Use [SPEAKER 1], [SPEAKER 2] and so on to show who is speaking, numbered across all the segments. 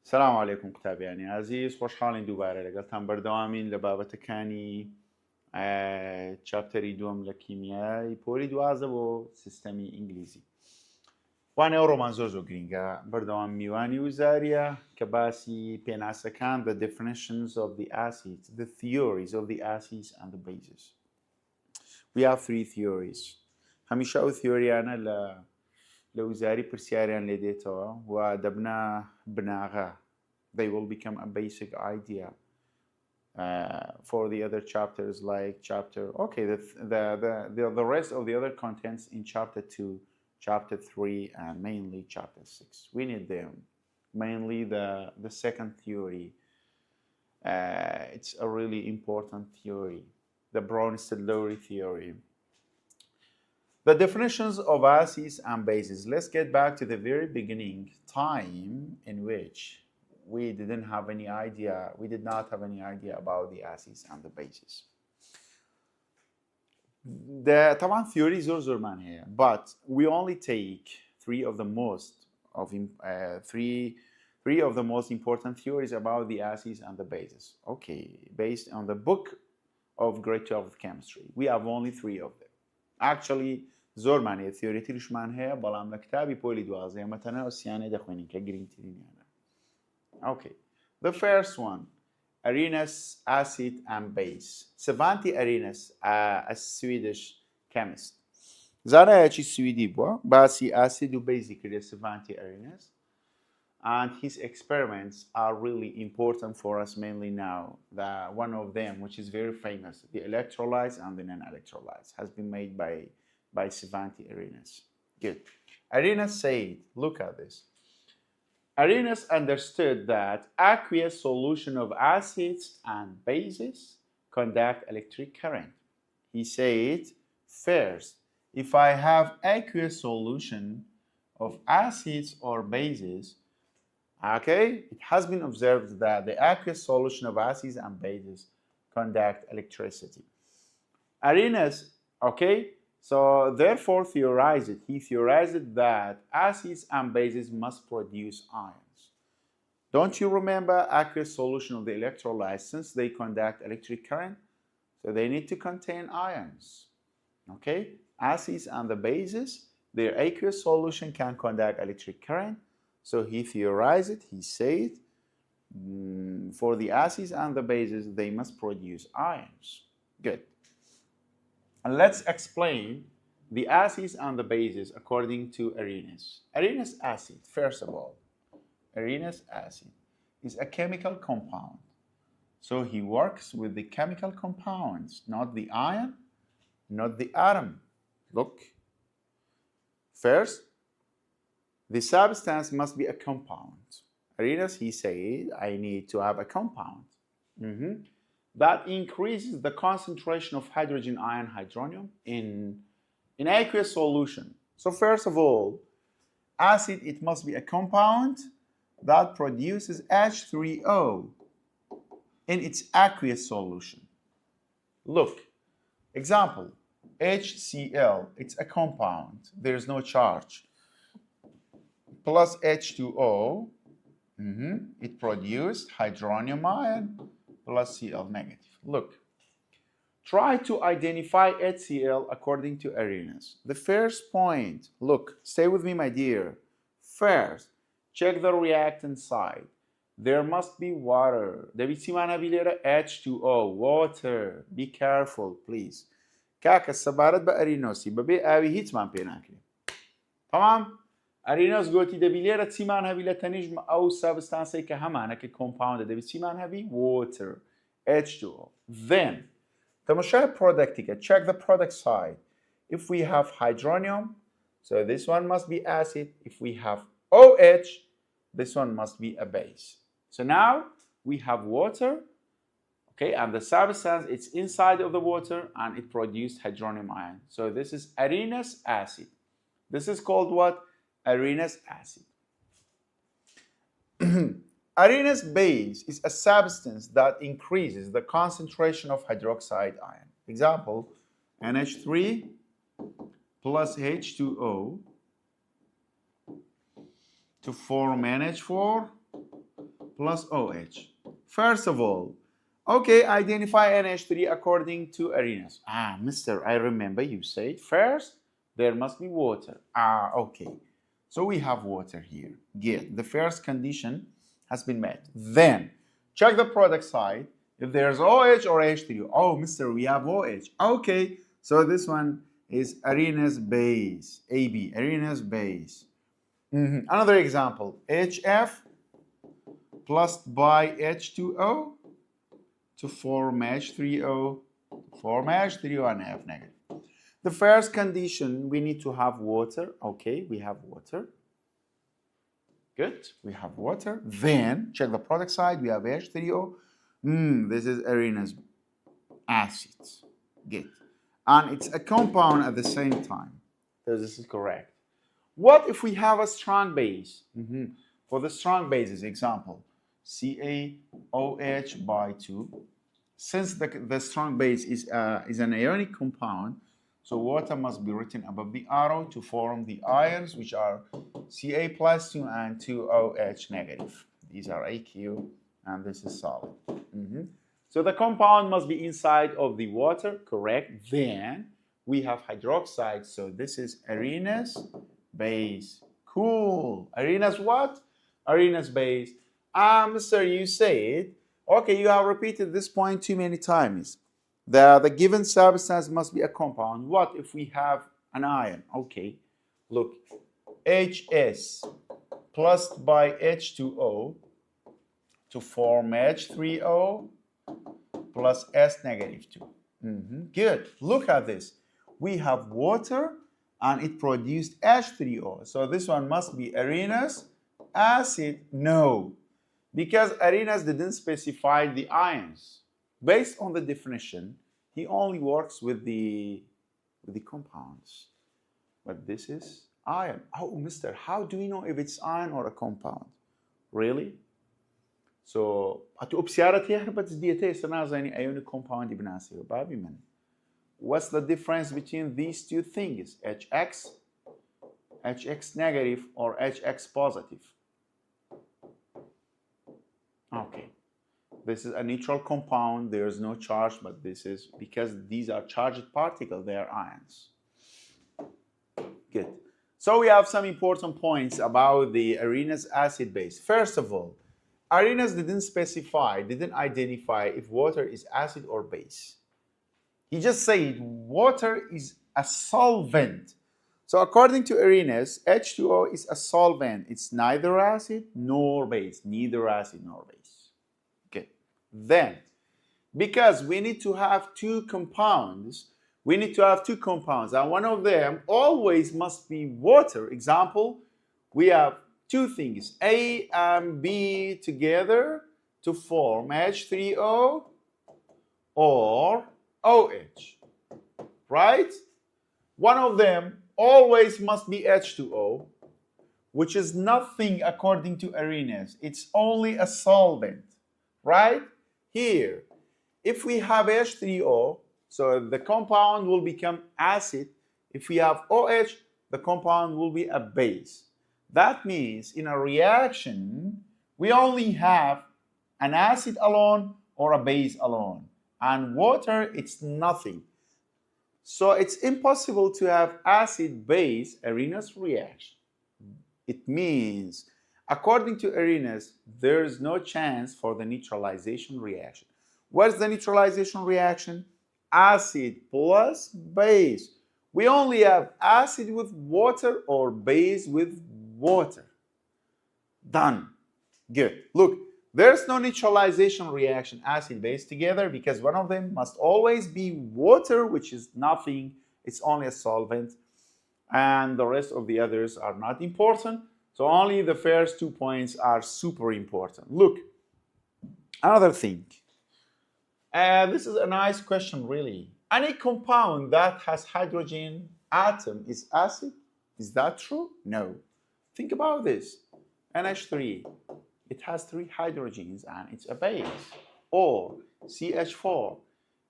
[SPEAKER 1] سلام علیکم قوتابیانی عزیز، خۆشحاڵین دووبارە لەگەڵتان بەردەوامین لە بابەتەکانی چاپتەری دووەم لە کیمیای پۆلی دوازە بۆ سیستەمی ئینگلیزی. وانەوە ڕۆمان زۆر گرینگە، بەردەوام میوانی و زاریە کە باسی پێناسەکان the definitions of the acids, the theories of the acids and the bases. We have three theories. هەمیشە ئەو theoryانە لە وزاری پرسیاریان لێ دێتەوە و دەبنا بناغا. They will become a basic idea for the other chapters, like chapter, okay, the rest of the other contents in chapter 2, chapter 3, and mainly chapter 6. We need them. Mainly the second theory. It's a really important theory, the Brønsted-Lowry theory. The definitions of acids and bases. Let's get back to the very beginning time in which we did not have any idea about the acids and the bases. طبعا theory زور معناها, but we only take three of the most important theories about the acids and the bases. Okay, based on the book of grade 12 of chemistry, we have only three of them. Actually, زۆر معنی تیۆریتریشمان هەیە بەڵام لە کتابی پۆلی دوازە ئێمە تەنها ئەوسیانەی دەخوێنین کە گرنگترینیانە. Okay, the first one, Arrhenius acid and base. Svante Arrhenius, a Swedish chemist. زانایەکی سویدی بووە، باسی ئاسید و بیزی کردێ Svante Arrhenius, and his experiments are really important for us mainly now. One of them, which is very famous, the electrolytes and the non-electrolytes, has been made by Svante Arrhenius. Good. Arrhenius said, look at this. Arrhenius understood that aqueous solution of acids and bases conduct electric current. He said, first, if I have aqueous solution of acids or bases, okay, it has been observed that the aqueous solution of acids and bases conduct electricity. Arrhenius, okay, so therefore he theorized that acids and bases must produce ions. Don't you remember aqueous solution of the electrolytes, since they conduct electric current, so they need to contain ions. Okay, acids and the bases, their aqueous solution can conduct electric current, so he theorized it, he said, for the acids and the bases, they must produce ions. Good. And let's explain the acids and the bases according to Arrhenius. Arrhenius acid, first of all, Arrhenius acid is a chemical compound. So he works with the chemical compounds, not the ion, not the atom. Look. First, the substance must be a compound. Arrhenius, he said, I need to have a compound. That increases the concentration of hydrogen ion hydronium in aqueous solution. So first of all, acid, it must be a compound that produces H3O in its aqueous solution. Look, example, HCl, it's a compound, there's no charge, plus H2O, it produced hydronium ion plus Cl negative. Look, try to identify HCl according to Arrhenius. The first point, look, stay with me, my dear. First, check the reactant side. There must be water. H2O, water. Be careful, please. كاكا السبارت بأرينوسي ببي آوي هيتمان بيناكري. تمام؟ Arrhenius گوتی دەبی لێرە چیمان هەبی لە تەنیژم ئەو سابستانسەی کە هەمانە کە کۆمپاوندە دەبی چیمان هەبی water, H2O. Then, تەماشای پرۆدەکتیکە, check the product side. If we have hydronium, so this one must be acid. If we have OH, this one must be a base. So now we have water, okay, and the substance, it's inside of the water and it produced hydronium ion. So this is Arrhenius acid. This is called what? Arrhenius acid. Arrhenius base is a substance that increases the concentration of hydroxide ion. Example, NH3 plus H2O to form NH4 plus OH. First of all, okay, identify NH3 according to Arrhenius. Mister, I remember you said first there must be water. Okay. So we have water here. Good. The first condition has been met. Then, check the product side. If there's OH or H3. Oh, mister, we have OH. Okay. So this one is Arrhenius base. AB, Arrhenius base. Another example. HF plus by H2O to form H3O, form H3O and F negative. The first condition, we need to have water. Okay, we have water. Good, we have water. Then, check the product side, we have H3O. This is Arrhenius acid. Good. And it's a compound at the same time. So this is correct. What if we have a strong base? For the strong bases, example, CaOH by 2. Since the strong base is an ionic compound, so water must be written above the arrow to form the ions, which are Ca plus 2 and 2OH negative. These are AQ, and this is solid. So the compound must be inside of the water, correct? Then we have hydroxide, so this is Arrhenius base. Cool. Arrhenius what? Arrhenius base. Mister, you said, okay, you have repeated this point too many times. The given substance must be a compound. What if we have an ion? Okay, look, HS plus by H2O to form H3O plus S negative 2. Good. Look at this. We have water and it produced H3O. So this one must be Arrhenius acid. No, because Arrhenius didn't specify the ions. Based on the definition, he only works with the compounds. But this is ion. Oh, mister, how do we know if it's ion or a compound? Really? So, what's the difference between these two things? HX negative or HX positive? Okay. This is a neutral compound. There's no charge, but this is because these are charged particles, they are ions. Good. So we have some important points about the Arrhenius acid base. First of all, Arrhenius didn't identify if water is acid or base. He just said water is a solvent. So according to Arrhenius, H2O is a solvent. It's neither acid nor base. Neither acid nor base. Okay. Then, because we need to have two compounds, and one of them always must be water. Example, we have two things, A and B together to form H3O or OH, right? One of them always must be H2O, which is nothing according to Arrhenius. It's only a solvent, right? Here, if we have H3O, so the compound will become acid. If we have OH, the compound will be a base. That means in a reaction, we only have an acid alone or a base alone. And water, it's nothing. So it's impossible to have acid-base Arrhenius reaction. It means, according to Arrhenius, there is no chance for the neutralization reaction. What's the neutralization reaction? Acid plus base. We only have acid with water or base with water. Done. Good. Look, there's no neutralization reaction acid-base together because one of them must always be water, which is nothing. It's only a solvent. And the rest of the others are not important. So only the first 2 points are super important. Look, another thing. This is a nice question, really. Any compound that has hydrogen atom is acid? Is that true? No. Think about this. NH3, it has 3 hydrogens and it's a base. Or CH4,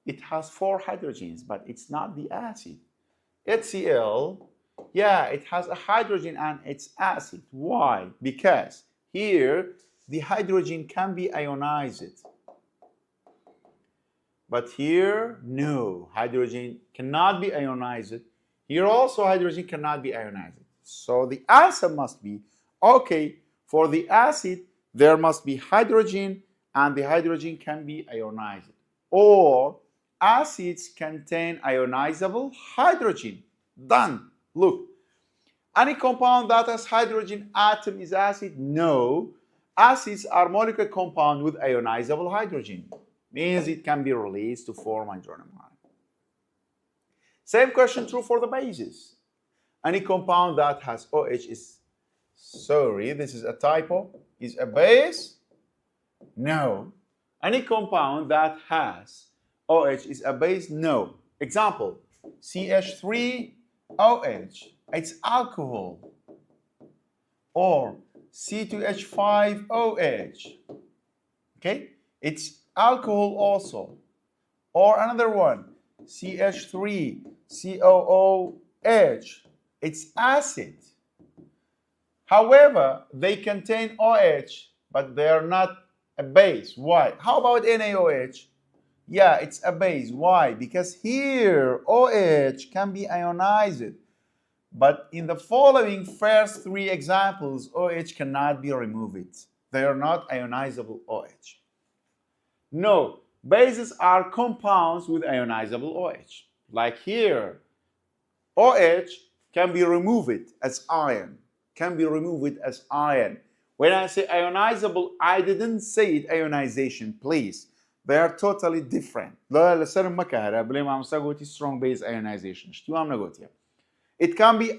[SPEAKER 1] it has 4 hydrogens, but it's not the acid. HCl, yeah, it has a hydrogen and it's acid. Why? Because here the hydrogen can be ionized. But here, no, hydrogen cannot be ionized. Here also, hydrogen cannot be ionized. So the answer must be, okay, for the acid, there must be hydrogen, and the hydrogen can be ionized. Or acids contain ionizable hydrogen. Done. Look, any compound that has hydrogen atom is acid? No. Acids are molecular compound with ionizable hydrogen. Means it can be released to form hydronium ion. Same question true for the bases. Any compound that has OH is, sorry, this is a typo, is a base? No. Any compound that has OH is a base? No. Example, CH3OH, it's alcohol. Or C2H5OH, okay? It's alcohol also. Or another one, CH3COOH, it's acid. However, they contain OH, but they are not a base. Why? How about NaOH? Yeah, it's a base. Why? Because here OH can be ionized. But in the following first three examples, OH cannot be removed. They are not ionizable OH. No, bases are compounds with ionizable OH. Like here, OH can be removed as ion. Can be removed as ion. When I say ionizable, I didn't say it ionization, please. They are totally different. Strong base ionization. It can be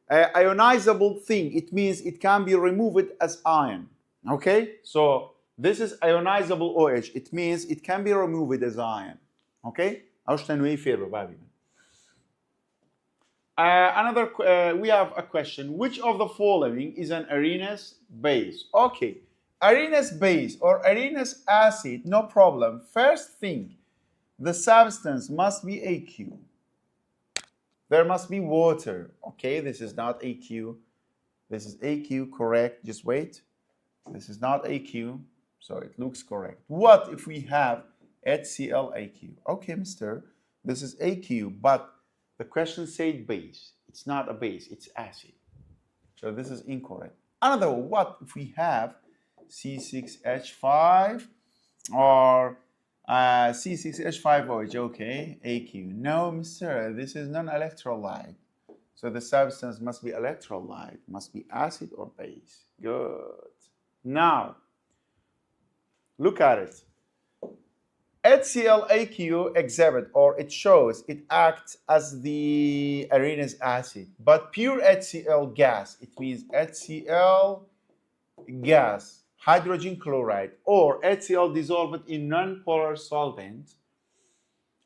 [SPEAKER 1] ionizable thing. It means it can be removed as ion. Okay? So this is ionizable OH. It means it can be removed as ion. Okay? We have a question. Which of the following is an Arrhenius base? Okay. Arrhenius base or Arrhenius acid, no problem. First thing, the substance must be aqueous. There must be water. Okay, this is not aqueous. This is aqueous, correct. Just wait. This is not aqueous, so it looks correct. What if we have HCl aqueous? Okay, mister, this is aqueous, but the question said base. It's not a base, it's acid. So this is incorrect. Another one, what if we have C6H5 or C6H5OH, okay, aqueous. No, mister, this is non-electrolyte. So the substance must be electrolyte, must be acid or base. Good. Now, look at it. HCl aqueous exhibit, or it shows, it acts as the Arrhenius acid. But pure HCl gas, it means HCl gas, hydrogen chloride, or HCl dissolved in non-polar solvent,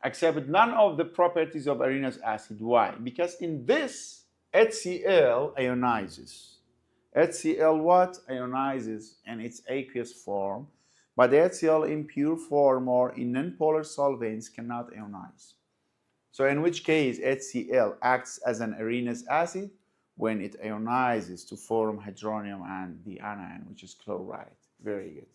[SPEAKER 1] exhibit none of the properties of Arrhenius acid. Why? Because in this, HCl ionizes. HCl what? Ionizes in its aqueous form, but HCl in pure form or in non-polar solvents cannot ionize. So in which case, HCl acts as an Arrhenius acid when it ionizes to form hydronium and the anion, which is chloride. Very good.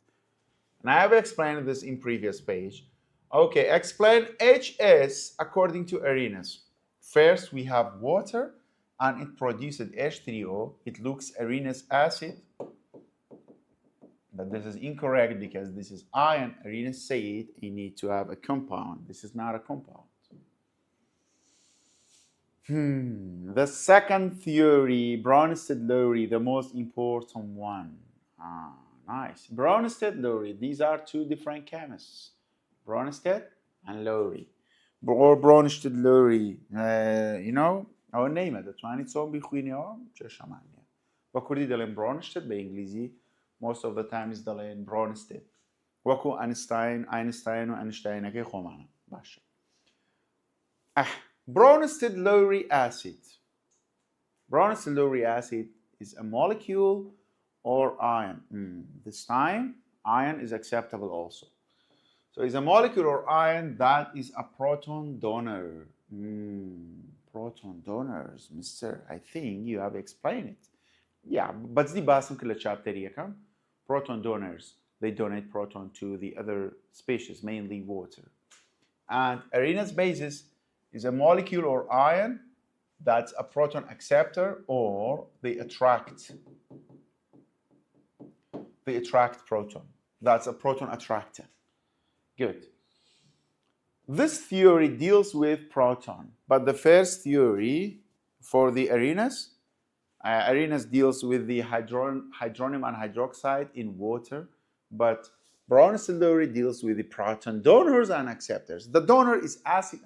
[SPEAKER 1] And I have explained this in previous page. Okay, explain HS according to Arrhenius. First, we have water, and it produces H3O. It looks Arrhenius acid, but this is incorrect because this is ion. Arrhenius said you need to have a compound. This is not a compound. The second theory, Brønsted-Lowry, the most important one. Nice. Brønsted-Lowry, these are two different chemists. Brønsted and Lowry. Or Brønsted-Lowry, you know, our name at the time, it's all بخوینیم چه شمانیه. با کردی دلین Brønsted به انگلیزی most of the time is دلین Brønsted. وکو Einstein و Einstein که خومانه باشه. Brønsted-Lowry acid. Brønsted-Lowry acid is a molecule or ion. This time, ion is acceptable also. So it's a molecule or ion that is a proton donor. Proton donors, mister. I think you have explained it. Yeah, but the basum kila chapter yakam. proton donors, they donate proton to the other species, mainly water. And Arrhenius basis is a molecule or ion that's a proton acceptor, or they attract proton. That's a proton attractor. Good. This theory deals with proton, but the first theory for the Arrhenius, Arrhenius deals with the hydronium and hydroxide in water, but Brønsted-Lowry deals with the proton donors and acceptors. The donor is acid.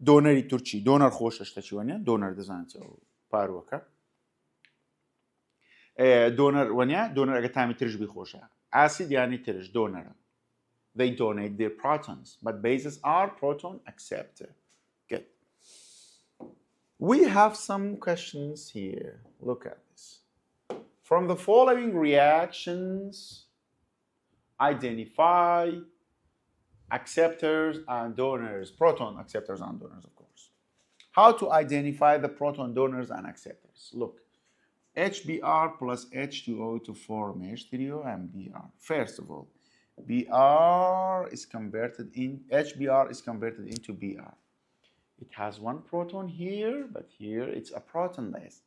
[SPEAKER 1] Donori Turchi, donor خوشش تشوانيا, donor دزانت أو باروكا. Donor ونيا, donor أجا تامي ترج بخوشة. Acid يعني ترج donor. They donate their protons, but bases are proton acceptor. Good. We have some questions here. Look at this. From the following reactions, identify acceptors and donors, proton acceptors and donors, of course. How to identify the proton donors and acceptors? Look, HBr plus H2O to form H3O and Br. First of all, HBr is converted into Br. It has one proton here, but here it's a protonless.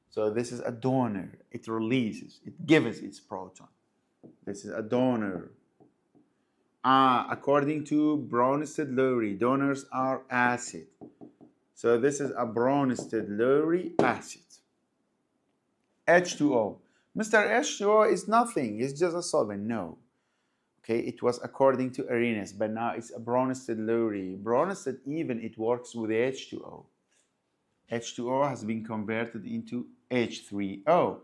[SPEAKER 1] So this is a donor. It releases, it gives its proton. This is a donor. According to Brønsted-Lowry, donors are acid. So this is a Brønsted-Lowry acid. H2O. Mr. H2O is nothing. It's just a solvent. No. Okay, it was according to Arrhenius, but now it's a Brønsted-Lowry. Brønsted even it works with H2O. H2O has been converted into H3O.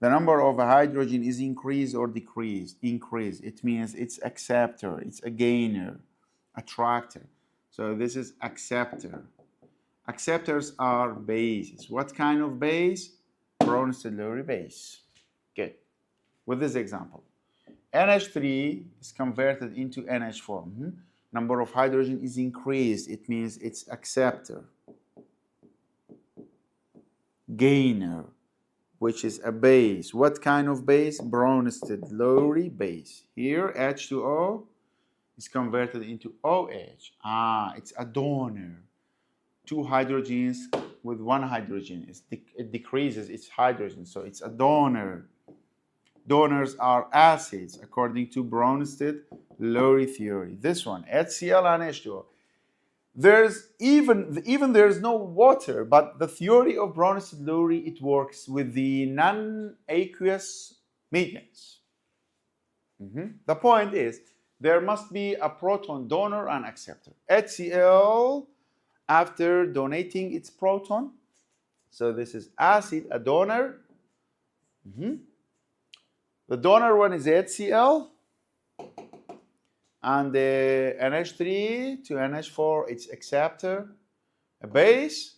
[SPEAKER 1] The number of hydrogen is increased or decreased? Increased. It means it's acceptor, it's a gainer, attractor. So this is acceptor. Acceptors are bases. What kind of base? Brønsted-Lowry base. Good. With this example, NH3 is converted into NH4. Number of hydrogen is increased. It means it's acceptor. Gainer, which is a base. What kind of base? Brønsted-Lowry base. Here, H2O is converted into OH. It's a donor. Two hydrogens with one hydrogen. It decreases its hydrogen, so it's a donor. Donors are acids, according to Brønsted-Lowry theory. This one, HCl and H2O. There's there's no water, but the theory of Brønsted-Lowry, it works with the non-aqueous mediums. The point is, there must be a proton donor and acceptor. HCl, after donating its proton, so this is acid, a donor. The donor one is HCl. And the NH3 to NH4, it's acceptor, a base.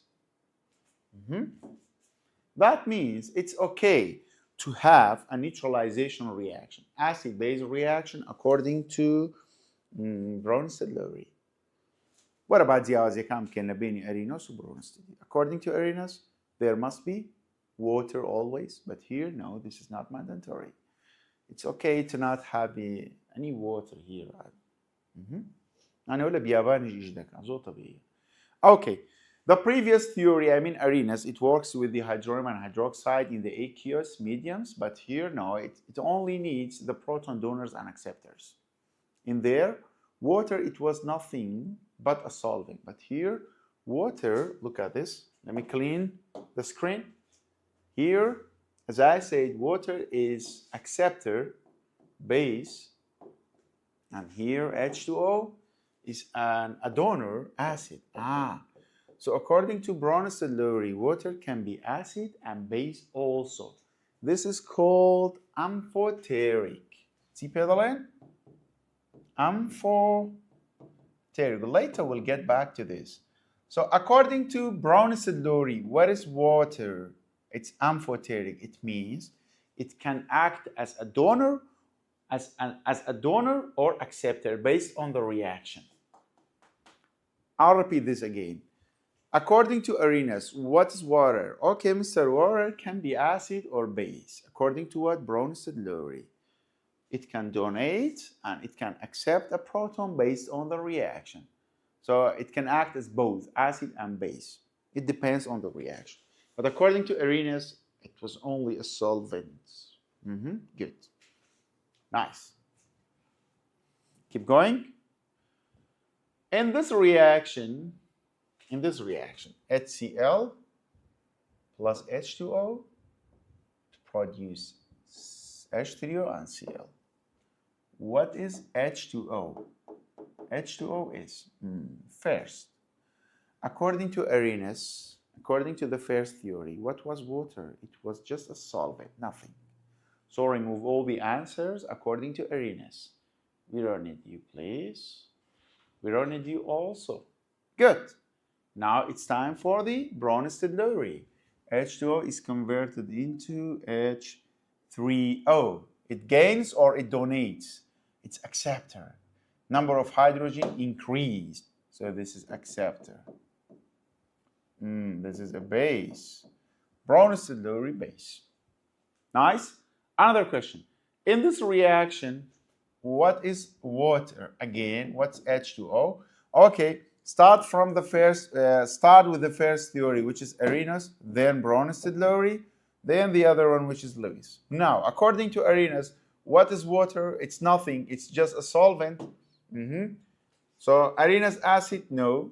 [SPEAKER 1] That means it's okay to have a neutralization reaction, acid-base reaction, according to Brønsted-Lowry. What about the كم كان بين Arrhenius and Brønsted? According to Arrhenius, there must be water always, but here, no, this is not mandatory. It's okay to not have any water here. Okay, the previous theory, Arrhenius, it works with the hydronium and hydroxide in the aqueous mediums, but here, no, it only needs the proton donors and acceptors. In there, water, it was nothing but a solvent, but here, water, look at this, let me clean the screen. Here, as I said, water is acceptor, base, and here H2O is a donor, acid. So according to Brønsted-Lowry, water can be acid and base also. This is called amphoteric. See, Pedaline? Amphoteric. Later we'll get back to this. So according to Brønsted-Lowry, what is water? It's amphoteric. It means it can act as a donor, as a donor or acceptor based on the reaction. I'll repeat this again. According to Arrhenius, what is water? Okay, Mr. Water can be acid or base. According to what? Brønsted-Lowry. It can donate and it can accept a proton based on the reaction. So it can act as both acid and base. It depends on the reaction. But according to Arrhenius, it was only a solvent. Good. Nice. Keep going. In this reaction, HCl plus H2O to produce H3O and Cl. What is H2O? H2O is, first, according to Arrhenius, according to the first theory, what was water? It was just a solvent, nothing. So remove all the answers according to Arrhenius. We don't need you, please. We don't need you also. Good. Now it's time for the Brønsted-Lowry. H2O is converted into H3O. It gains or it donates. It's acceptor. Number of hydrogen increased. So this is acceptor. This is a base. Brønsted-Lowry base. Nice. Another question. In this reaction, what is water? Again, what's H2O? Okay, start with the first theory, which is Arrhenius, then Brønsted-Lowry, then the other one, which is Lewis. Now, according to Arrhenius, what is water? It's nothing. It's just a solvent. So Arrhenius acid, no.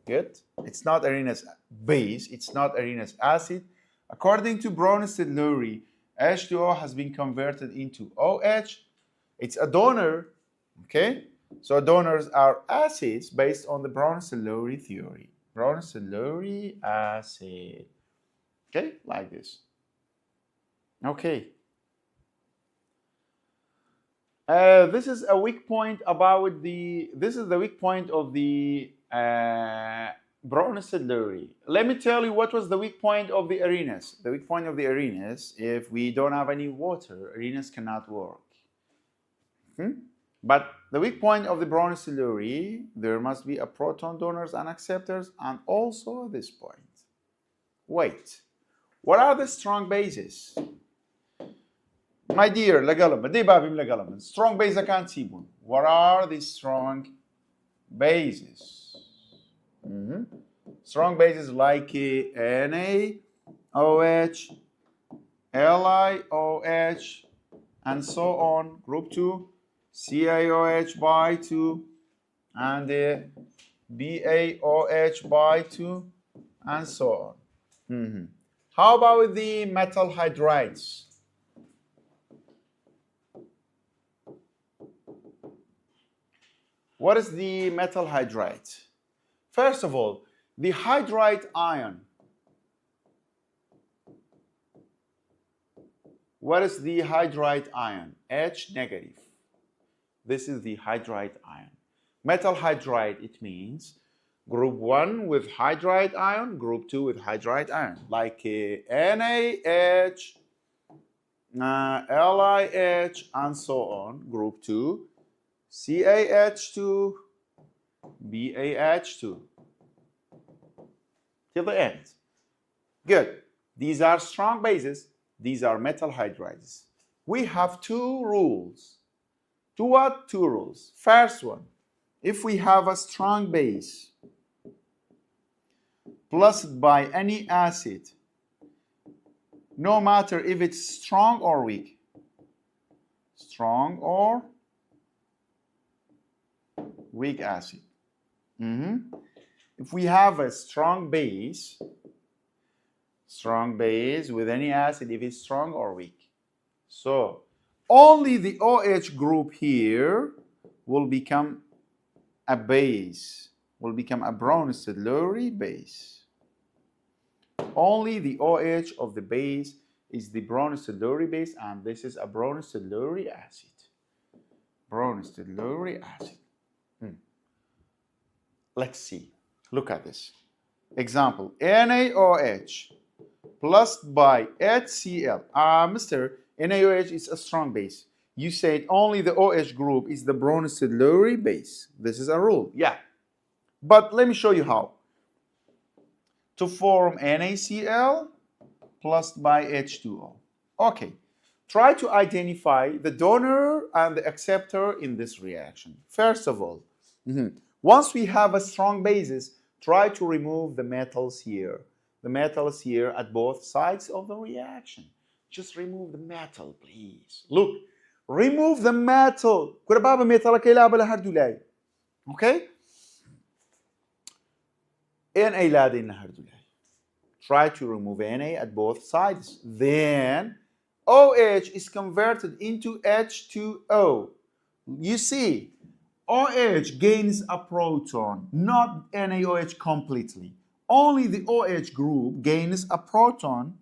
[SPEAKER 1] Good. It's not Arrhenius base. It's not Arrhenius acid. According to Brønsted-Lowry, H2O has been converted into OH. It's a donor. Okay. So donors are acids based on the Brønsted-Lowry theory. Brønsted-Lowry acid. Okay, like this. Okay. This is a weak point about the. This is the weak point of the Brønsted-Lowry. Let me tell you what was the weak point of the Arrhenius. The weak point of the Arrhenius, if we don't have any water, Arrhenius cannot work. But the weak point of the Brønsted-Lowry, there must be a proton donors and acceptors, and also this point. Wait, what are the strong bases? My dear لەگەڵم, strong بەیزەکان چی بوون? What are the strong bases? Strong bases like NaOH, LiOH, and so on. Group 2, CaOH by 2, and BaOH by 2, and so on. How about the metal hydrides? What is the metal hydride? First of all, the hydride ion. What is the hydride ion? H negative. This is the hydride ion. Metal hydride, it means group 1 with hydride ion, group 2 with hydride ion. Like NaH, LiH, and so on. Group 2. CaH2, BaH2. Till the end. Good. These are strong bases. These are metal hydrides. We have two rules. Two what? Two rules. First one, if we have a strong base plus by any acid, no matter if it's strong or weak, strong or weak acid. If we have a strong base with any acid, if it's strong or weak. So only the OH group here will become a base, will become a Brønsted-Lowry base. Only the OH of the base is the Brønsted-Lowry base, and this is a Brønsted-Lowry acid. Brønsted-Lowry acid. Let's see. Look at this. Example, NaOH plus by HCl. Mr. NaOH is a strong base. You said only the OH group is the Brønsted-Lowry base. This is a rule. Yeah. But let me show you how. To form NaCl plus by H2O. Okay. Try to identify the donor and the acceptor in this reaction. First of all, once we have a strong basis, try to remove the metals here. The metals here at both sides of the reaction. Just remove the metal, please. Look, remove the metal. Okay? Try to remove Na at both sides. Then OH is converted into H2O. You see, OH gains a proton, not NaOH completely. Only the OH group gains a proton,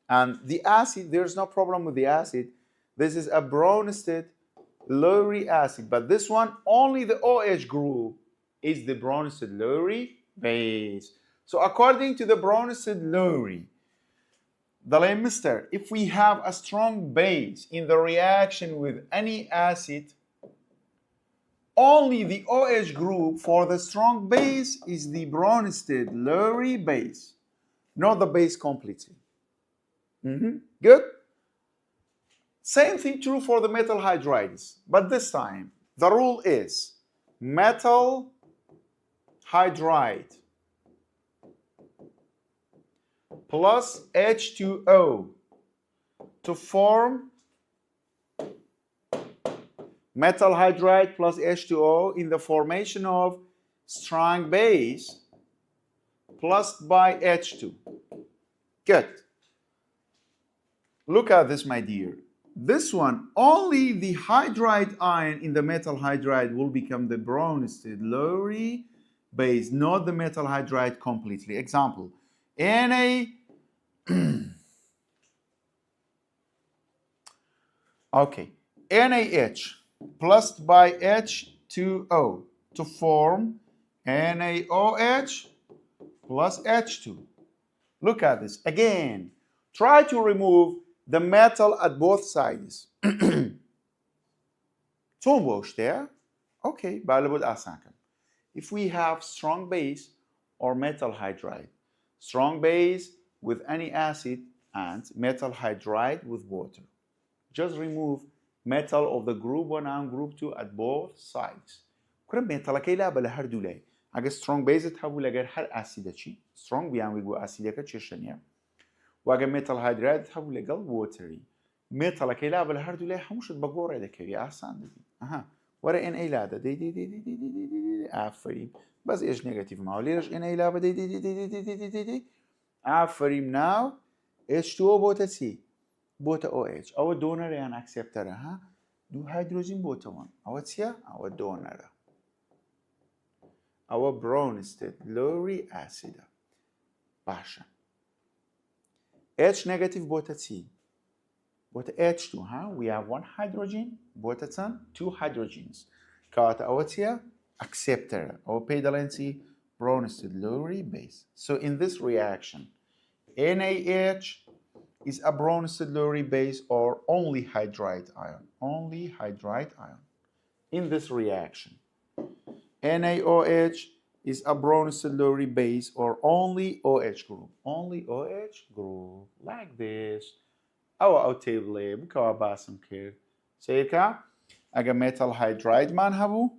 [SPEAKER 1] and the acid, there's no problem with the acid. This is a Brønsted-Lowry acid, but this one, only the OH group is the Brønsted-Lowry base. So according to the Brønsted-Lowry, Mister, if we have a strong base in the reaction with any acid, only the OH group for the strong base is the Brønsted-Lowry base, not the base completely. Good? Same thing true for the metal hydrides, but this time the rule is metal hydride plus H2O to form metal hydride plus H2O in the formation of strong base plus by H2. Good. Look at this, my dear. This one, only the hydride ion in the metal hydride will become the Brønsted-Lowry base, not the metal hydride completely. Example, Na okay, NaH plus by H2O to form NaOH plus H2. Look at this. Again, try to remove the metal at both sides. there. Okay, if we have strong base or metal hydride, strong base with any acid and metal hydride with water, just remove metal of the group 1 and group 2 at both sides. اگه strong base تبول اگر هر اسید چی strong بیان ویگو اسیده که چشنیه و اگه metal hydride تبول اگر watery metal که لا بله هر دوله هموش بقوره ده که احسن دیدی ورا ان ای لا ده دی آفرین بس ايش نيجاتيف معه ليش ان ای لا ده دی آفرین now H2O بوتا C بوتا OH او دونر يعني اكسبتر دو هيدروجين بوتا 1 او تسيا او دونر our Brønsted-Lowry acid. Basha. H negative bota T. Bota H2, we have one hydrogen, bota 2 hydrogens. Kata awatia, acceptor. Our pedalency, Brønsted-Lowry base. So in this reaction, NaH is a Brønsted-Lowry base or only hydride ion. Only hydride ion. In this reaction, NaOH is a Brønsted-Lowry base or only OH group. Only OH group. Like this. Our table kawa basam care. Seka aga metal hydride man habu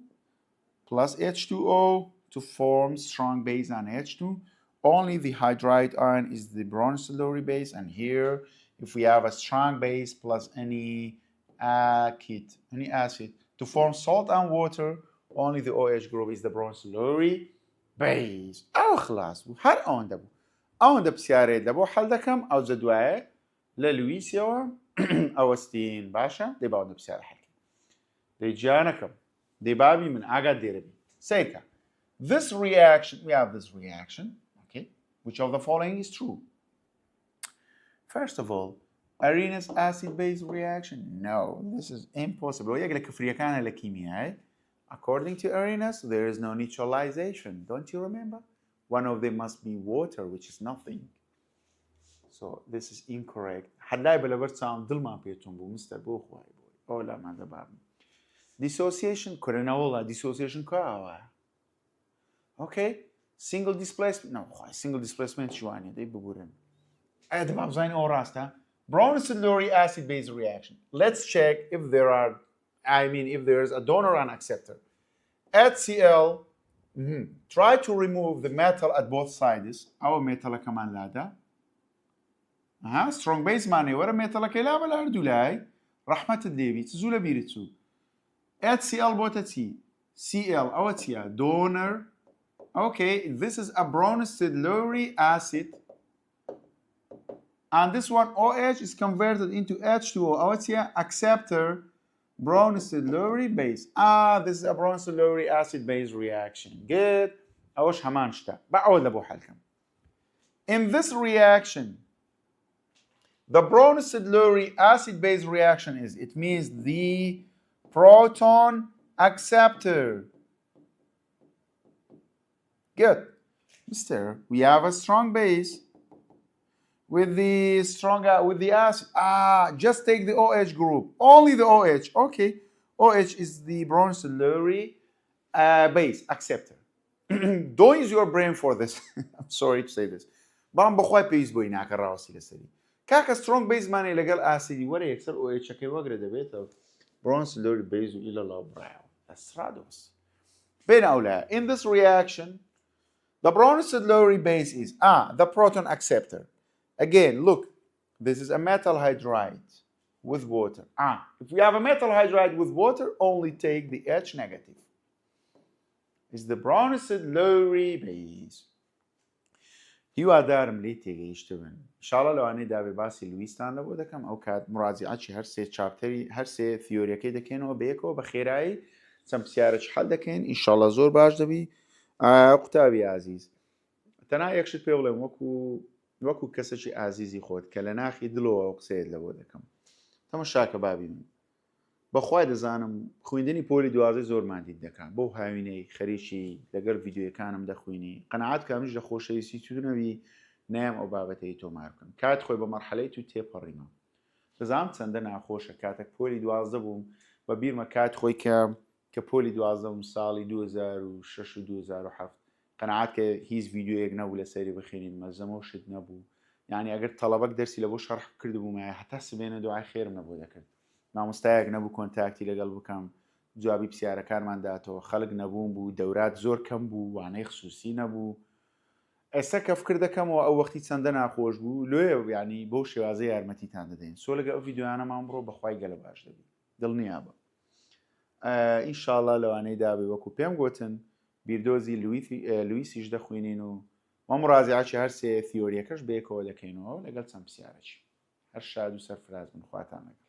[SPEAKER 1] plus H2O to form strong base on H2. Only the hydride ion is the Brønsted-Lowry base, and here if we have a strong base plus any acid to form salt and water, only the OH group is the Brønsted-Lowry base. أو خلاص هر آن دبو آن دب سیاره دبو حل دکم أو زدوه للويسيا أو ستين باشا دي بعد بسياره حل دي جانكم دي بابي من أجد ديربي سيكا. This reaction, we have this reaction, okay? Which of the following is true? First of all, Arrhenius acid-base reaction. No, this is impossible. يقول لك فريقان الكيميائي. According to Arrhenius, there is no neutralization. Don't you remember? One of them must be water, which is nothing. So this is incorrect. Dissociation, dissociation. Okay, single displacement. No, single displacement شوانية دي ببورن. أنا دباب زين أو راسته. Brønsted-Lowry acid-base reaction. Let's check if there are, if there is a donor and acceptor. HCl, try to remove the metal at both sides. أو metal كمان لادا. strong base معنى ورا metal كلا بلا ردولاي. رحمة الدبي تزول بيرتسو. HCl بوتتي. Cl أو HCl donor. Okay, this is a Brønsted-Lowry acid. And this one, OH, is converted into H2O. أو HCl acceptor Brønsted-Lowry base. This is a Brønsted-Lowry acid base reaction. Good. أوش همان شتا. بعود لبو حالكم. In this reaction, the Brønsted-Lowry acid base reaction is, it means the proton acceptor. Good. Mister, we have a strong base with the acid. Just take the OH group. Only the OH. Okay. OH is the Brønsted-Lowry base acceptor. Don't use your brain for this. I'm sorry to say this. بام بخوای پیز بوی ناکر راسی لسری. كاكا strong base معنی لقال acid ورا يكسر OH كي وقرد بيته Brønsted-Lowry base إلى لا براو. أسرادوس. بين أولى. In this reaction, the Brønsted-Lowry base is the proton acceptor. Again, look, this is a metal hydride with water. If we have a metal hydride with water, only take the H negative. It's the Brønsted-Lowry base. هیوادارم لێ تێگەیشتبن. ئینشاڵڵا لەوانەیە دابێ باسی لویستان لەبۆ دەکەم ئەو کات مراجعەتی هەر سێ چاپتەری هەر سێ ثیۆریەکەی دەکەینەوە بەیەکەوە بە خێرایی چەند پرسیارێک حەڵ دەکەین ئینشاڵڵا زۆر باش دەبی. قوتابی عزیز تەنها یەکشت پێ بڵێم وەکو کەسێکی ئازیزی خۆت کە لە ناخی دڵەوە قسەیت لەبۆ دەکەم تەماشاکە بابی من بەخوای دەزانم خوێندنی پۆلی دوازەی زۆرمان دیت دەکات بۆ هاوینەی خەریکی لەگەڵ ڤیدیۆیەکانم دەخوێنی قەنەعات کە منیش لە خۆشەویستی تو نەبی نەیەم ئەو بابەتەی تۆمار بکەم کات خۆی بە مەرحەلەی تو تێپەڕیمە دەزانم چەندە ناخۆشە کاتێک پۆلی دوازدە بووم بە بیرمە کات خۆی کە پۆلی دوازدەم ساڵی 2006 و 2007 قەنەعات کە هیچ ڤیدیۆیەک نەبوو لەسەری بخوێنین مەزەمە و شت نەبوو یعنی ئەگەر تەڵەبەک دەرسی لە بۆ شەرح کردبوومە هەتا سبێنە دوعای خێرم نەبوو دەکرد مامۆستایەک نەبوو کۆنتاکتی لەگەڵ بکەم جوابی پرسیارەکانمان داتەوە خەڵک نەبووم بوو دەورات زۆر کەم بوو وانەی خصوصی نەبوو ئێستا کە فکر دەکەمەوە ئەو وەختی چەندە ناخۆش بوو لێ یعنی بۆ شێوازە یارمەتیتان دەدەین سۆ لەگە ئەو ڤیدیۆیانەمان بڕۆ بەخوای گەلە باش دەبی دڵنیا بە ئینشاڵڵا لەوانەی دابێ وەکو پێم گوتن بیردۆزی لویسیش دەخوێنین و مە مڕازیعاتی هەر سێ ثیۆریەکەش بەیەکەوە دەکەینەوە لەگەڵ چەند پرسیارێکی هەر شاد و سەرفراز بن خواتان لەگەڵ